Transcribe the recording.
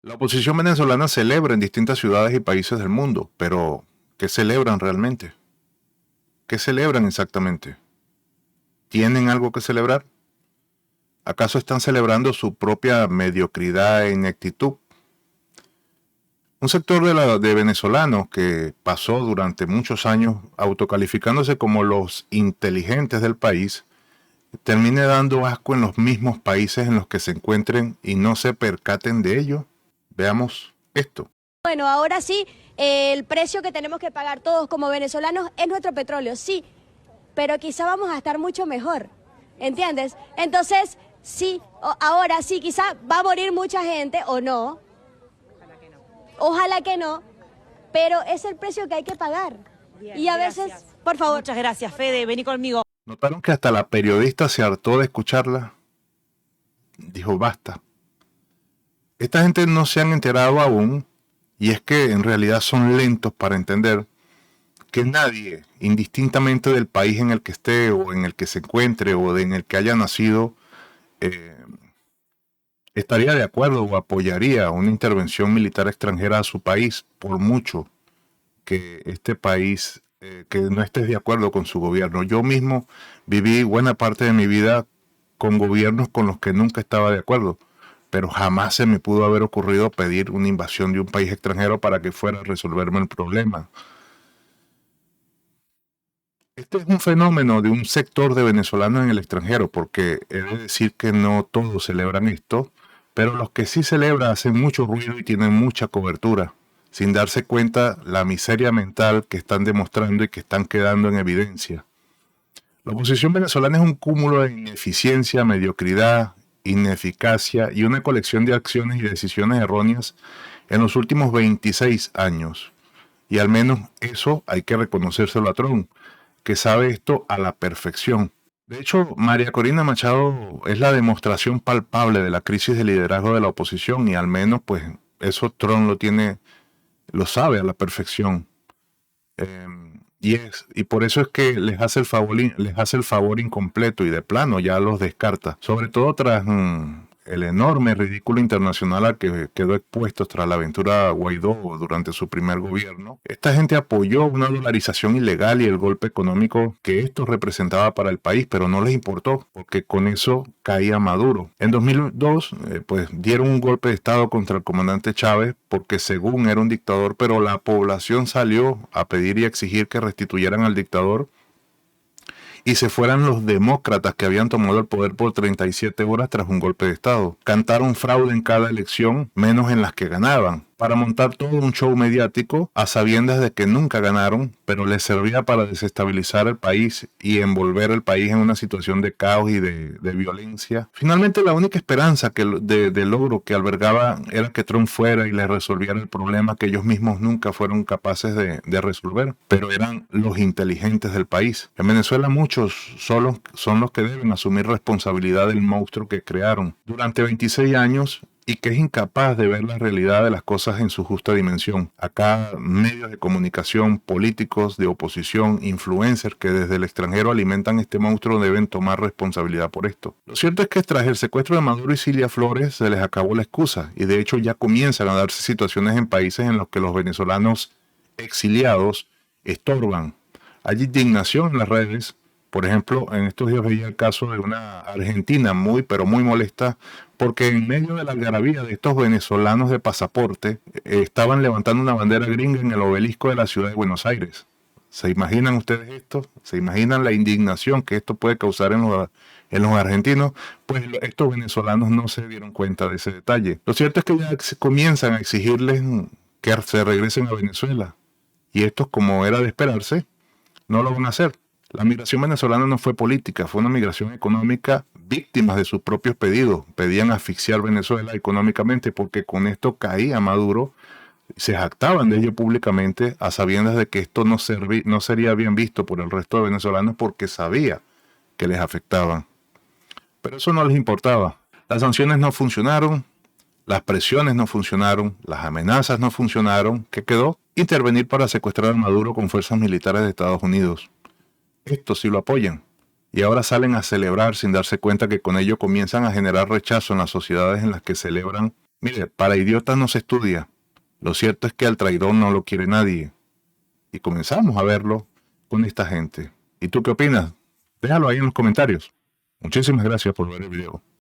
La oposición venezolana celebra en distintas ciudades y países del mundo, pero ¿qué celebran realmente? ¿Qué celebran exactamente? ¿Tienen algo que celebrar? ¿Acaso están celebrando su propia mediocridad e ineptitud? Un sector de venezolanos que pasó durante muchos años autocalificándose como los inteligentes del país, termine dando asco en los mismos países en los que se encuentren y no se percaten de ello. Veamos esto. Bueno, ahora sí, el precio que tenemos que pagar todos como venezolanos es nuestro petróleo, sí, pero quizá vamos a estar mucho mejor, ¿entiendes? Entonces, sí, ahora sí, quizá va a morir mucha gente o no, ojalá que no, pero es el precio que hay que pagar. Bien, y a veces, gracias. por favor. Muchas gracias, Fede, vení conmigo. ¿Notaron que hasta la periodista se hartó de escucharla? Dijo, basta. Esta gente no se han enterado aún, y es que en realidad son lentos para entender que nadie, indistintamente del país en el que esté o en el que se encuentre o en el que haya nacido, estaría de acuerdo o apoyaría una intervención militar extranjera a su país, por mucho que este país, que no estés de acuerdo con su gobierno. Yo mismo viví buena parte de mi vida con gobiernos con los que nunca estaba de acuerdo, pero jamás se me pudo haber ocurrido pedir una invasión de un país extranjero para que fuera a resolverme el problema. Este es un fenómeno de un sector de venezolanos en el extranjero, porque he de decir que no todos celebran esto, pero los que sí celebran hacen mucho ruido y tienen mucha cobertura, sin darse cuenta la miseria mental que están demostrando y que están quedando en evidencia. La oposición venezolana es un cúmulo de ineficiencia, mediocridad, ineficacia y una colección de acciones y decisiones erróneas en los últimos 26 años. Y al menos eso hay que reconocérselo a Trump, que sabe esto a la perfección. De hecho, María Corina Machado es la demostración palpable de la crisis de liderazgo de la oposición y al menos pues eso Trump lo sabe a la perfección. Y por eso es que les hace el favor incompleto y de plano ya los descarta. Sobre todo tras el enorme ridículo internacional al que quedó expuesto tras la aventura Guaidó durante su primer gobierno. Esta gente apoyó una dolarización ilegal y el golpe económico que esto representaba para el país, pero no les importó porque con eso caía Maduro. En 2002 pues dieron un golpe de estado contra el comandante Chávez porque según era un dictador, pero la población salió a pedir y exigir que restituyeran al dictador y se fueran los demócratas que habían tomado el poder por 37 horas tras un golpe de estado. Cantaron fraude en cada elección, menos en las que ganaban, para montar todo un show mediático a sabiendas de que nunca ganaron, pero les servía para desestabilizar el país y envolver el país en una situación de caos y de violencia. Finalmente la única esperanza de logro que albergaba era que Trump fuera y les resolviera el problema que ellos mismos nunca fueron capaces de resolver, pero eran los inteligentes del país. En Venezuela muchos son los que deben asumir responsabilidad del monstruo que crearon durante 26 años y que es incapaz de ver la realidad de las cosas en su justa dimensión. Acá medios de comunicación, políticos de oposición, influencers que desde el extranjero alimentan este monstruo deben tomar responsabilidad por esto. Lo cierto es que tras el secuestro de Maduro y Cilia Flores se les acabó la excusa y de hecho ya comienzan a darse situaciones en países en los que los venezolanos exiliados estorban. Hay indignación en las redes. Por ejemplo, en estos días veía el caso de una argentina pero muy molesta porque en medio de la algarabía de estos venezolanos de pasaporte estaban levantando una bandera gringa en el obelisco de la ciudad de Buenos Aires. ¿Se imaginan ustedes esto? ¿Se imaginan la indignación que esto puede causar en los argentinos? Pues estos venezolanos no se dieron cuenta de ese detalle. Lo cierto es que ya comienzan a exigirles que se regresen a Venezuela. Y estos, como era de esperarse, no lo van a hacer. La migración venezolana no fue política, fue una migración económica, víctimas de sus propios pedidos. Pedían asfixiar Venezuela económicamente porque con esto caía Maduro. Se jactaban de ello públicamente a sabiendas de que esto no sería bien visto por el resto de venezolanos porque sabía que les afectaban. Pero eso no les importaba. Las sanciones no funcionaron, las presiones no funcionaron, las amenazas no funcionaron. ¿Qué quedó? Intervenir para secuestrar a Maduro con fuerzas militares de Estados Unidos. Estos sí lo apoyan. Y ahora salen a celebrar sin darse cuenta que con ello comienzan a generar rechazo en las sociedades en las que celebran Mire, para idiotas no se estudia. Lo cierto es que al traidor no lo quiere nadie. Y comenzamos a verlo con esta gente. ¿Y tú qué opinas? Déjalo ahí en los comentarios. Muchísimas gracias por ver el video.